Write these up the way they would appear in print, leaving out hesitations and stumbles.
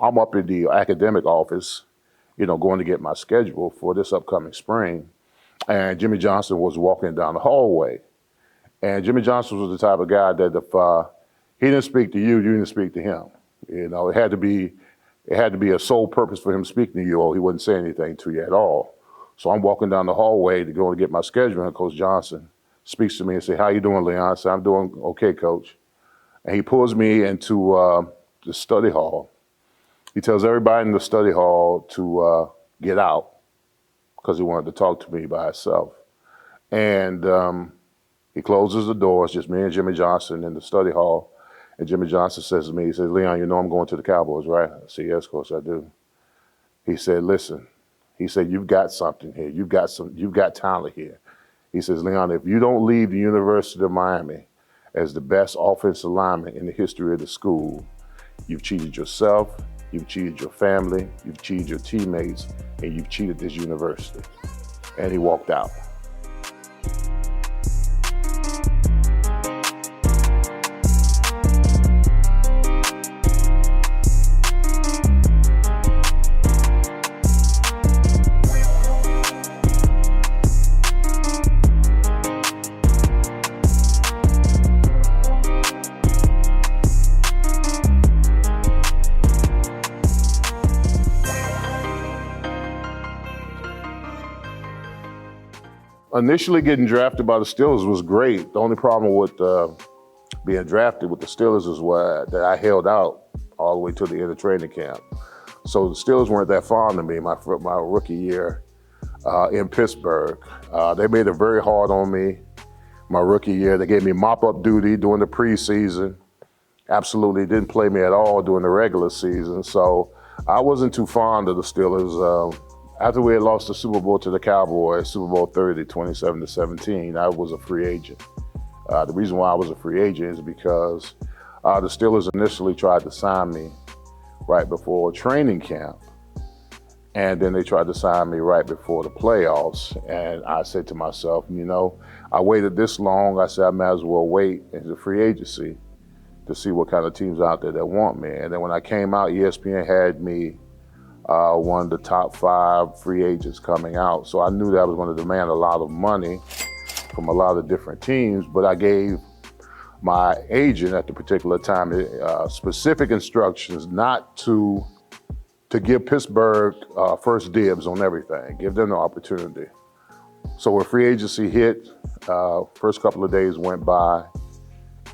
I'm up in the academic office, going to get my schedule for this upcoming spring. And Jimmy Johnson was walking down the hallway. And Jimmy Johnson was the type of guy that if he didn't speak to you, you didn't speak to him. It had to be a sole purpose for him speaking to you, or he wouldn't say anything to you at all. So I'm walking down the hallway to go and get my schedule, and Coach Johnson speaks to me and says, "How you doing, Leon?" I said, "I'm doing okay, Coach." And he pulls me into the study hall. He tells everybody in the study hall to get out because he wanted to talk to me by himself. And he closes the door. It's just me and Jimmy Johnson in the study hall. And Jimmy Johnson says to me, he says, "Leon, I'm going to the Cowboys, right?" I said, "Yes, Coach, I do." He said, "Listen," he said, "you've got something here. You've got talent here." He says, "Leon, if you don't leave the University of Miami as the best offensive lineman in the history of the school, you've cheated yourself, you've cheated your family, you've cheated your teammates, and you've cheated this university." And he walked out. Initially getting drafted by the Steelers was great. The only problem with being drafted with the Steelers is that I held out all the way to the end of training camp. So the Steelers weren't that fond of me my rookie year in Pittsburgh. They made it very hard on me my rookie year. They gave me mop-up duty during the preseason. Absolutely didn't play me at all during the regular season. So I wasn't too fond of the Steelers. After we had lost the Super Bowl to the Cowboys, Super Bowl 30, 27-17, I was a free agent. The reason why I was a free agent is because the Steelers initially tried to sign me right before training camp, and then they tried to sign me right before the playoffs. And I said to myself, I waited this long. I said I might as well wait into free agency to see what kind of teams out there that want me. And then when I came out, ESPN had me one of the top 5 free agents coming out. So I knew that I was going to demand a lot of money from a lot of different teams, but I gave my agent at the particular time specific instructions not to give Pittsburgh first dibs on everything, give them the opportunity. So when free agency hit, first couple of days went by,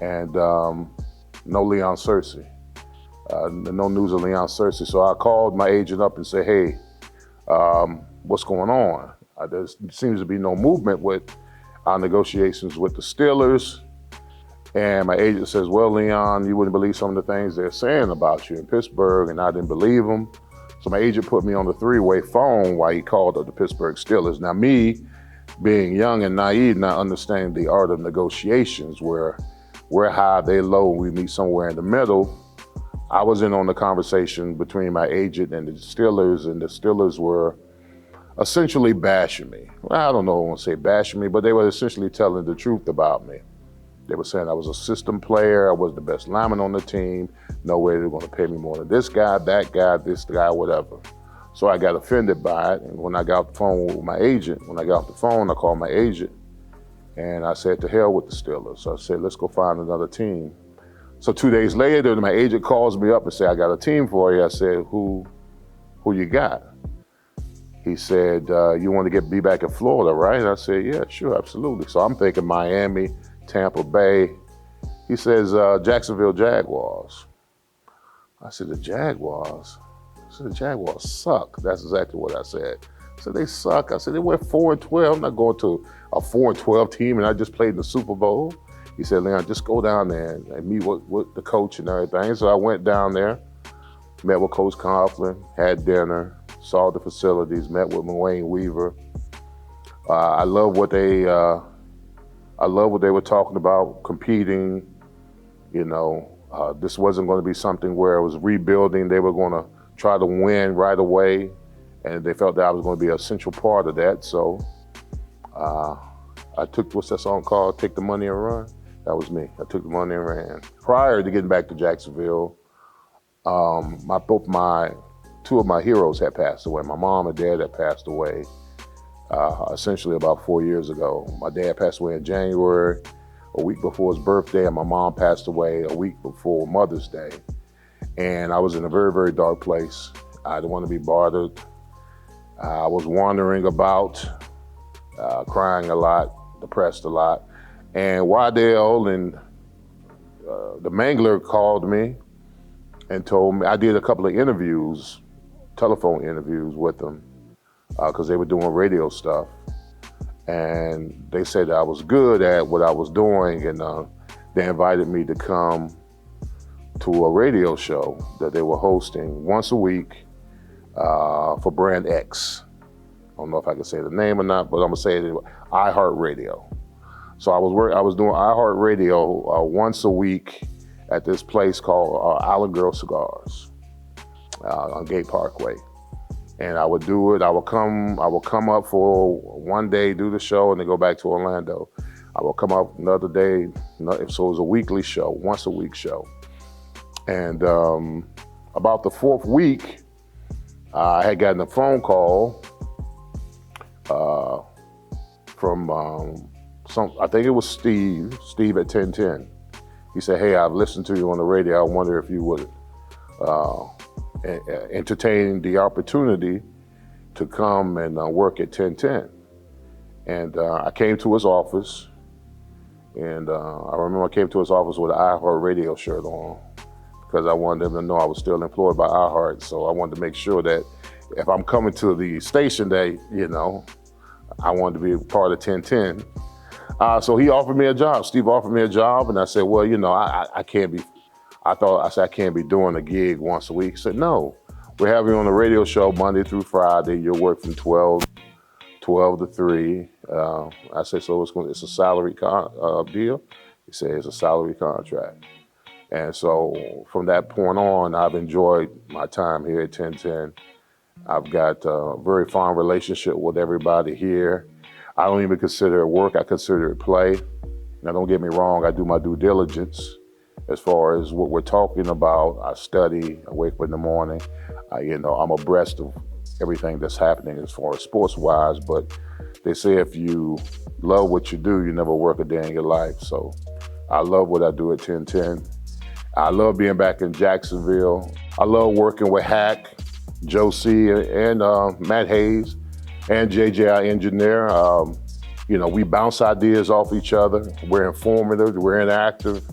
and no Leon Searcy. No news of Leon Searcy. So I called my agent up and said, "Hey, what's going on? There seems to be no movement with our negotiations with the Steelers." And my agent says, "Well, Leon, you wouldn't believe some of the things they're saying about you in Pittsburgh," and I didn't believe them. So my agent put me on the 3-way phone while he called up the Pittsburgh Steelers. Now me, being young and naive, not understanding the art of negotiations, where we're high, they low, and we meet somewhere in the middle, I was in on the conversation between my agent and the Steelers, and the Steelers were essentially bashing me. Well, I don't know if I want to say bashing me, but they were essentially telling the truth about me. They were saying I was a system player, I was the best lineman on the team, no way they were going to pay me more than this guy, that guy, this guy, whatever. So I got offended by it, and when I got off the phone with my agent, I called my agent, and I said, to hell with the Steelers. So I said, let's go find another team. So 2 days later, my agent calls me up and said, "I got a team for you." I said, who you got? He said, "You want to be back in Florida, right?" I said, "Yeah, sure, absolutely." So I'm thinking Miami, Tampa Bay. He says, "Jacksonville Jaguars." I said, "The Jaguars?" I said, "The Jaguars suck." That's exactly what I said. I said, "They suck." I said, "They went 4-12. I'm not going to a 4-12 team, and I just played in the Super Bowl." He said, "Leon, just go down there and meet with the coach and everything." So I went down there, met with Coach Coughlin, had dinner, saw the facilities, met with Wayne Weaver. I love what they were talking about, competing. This wasn't going to be something where it was rebuilding. They were going to try to win right away, and they felt that I was going to be an essential part of that. So I took, what's that song called? Take the Money and Run? That was me. I took the money and ran. Prior to getting back to Jacksonville, Two of my heroes had passed away. My mom and dad had passed away essentially about 4 years ago. My dad passed away in January, a week before his birthday, and my mom passed away a week before Mother's Day. And I was in a very, very dark place. I didn't want to be bothered. I was wandering about, crying a lot, depressed a lot. And Waddell and the Mangler called me and told me, I did a couple of interviews, telephone interviews with them, because they were doing radio stuff. And they said that I was good at what I was doing, and they invited me to come to a radio show that they were hosting once a week for Brand X. I don't know if I can say the name or not, but I'm gonna say it, iHeartRadio. So I was doing iHeartRadio once a week at this place called Island Girl Cigars on Gate Parkway. And I would do it. I would come up for one day, do the show, and then go back to Orlando. I would come up another day, so it was a weekly show, once a week show. And about the fourth week, I had gotten a phone call from I think it was Steve at 1010. He said, "Hey, I've listened to you on the radio. I wonder if you would entertain the opportunity to come and work at 1010. And I came to his office, and I remember I came to his office with an iHeart Radio shirt on because I wanted them to know I was still employed by iHeart. So I wanted to make sure that if I'm coming to the station that, I wanted to be a part of 1010. So he offered me a job. Steve offered me a job, and I said, well, I can't be. I said, I can't be doing a gig once a week. He said, no, we're having you on the radio show Monday through Friday. You'll work from 12 to 3. I said, so it's a salary deal? He said, it's a salary contract. And so from that point on, I've enjoyed my time here at 1010. I've got a very fond relationship with everybody here. I don't even consider it work, I consider it play. Now, don't get me wrong, I do my due diligence. As far as what we're talking about, I study, I wake up in the morning, I'm abreast of everything that's happening as far as sports-wise, but they say if you love what you do, you never work a day in your life. So I love what I do at 1010. I love being back in Jacksonville. I love working with Hack, Joe C, and Matt Hayes, and JJ, our engineer. We bounce ideas off each other. We're informative, we're interactive.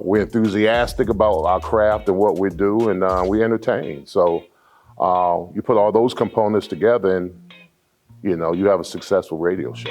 We're enthusiastic about our craft and what we do, and we entertain. So you put all those components together and, you have a successful radio show.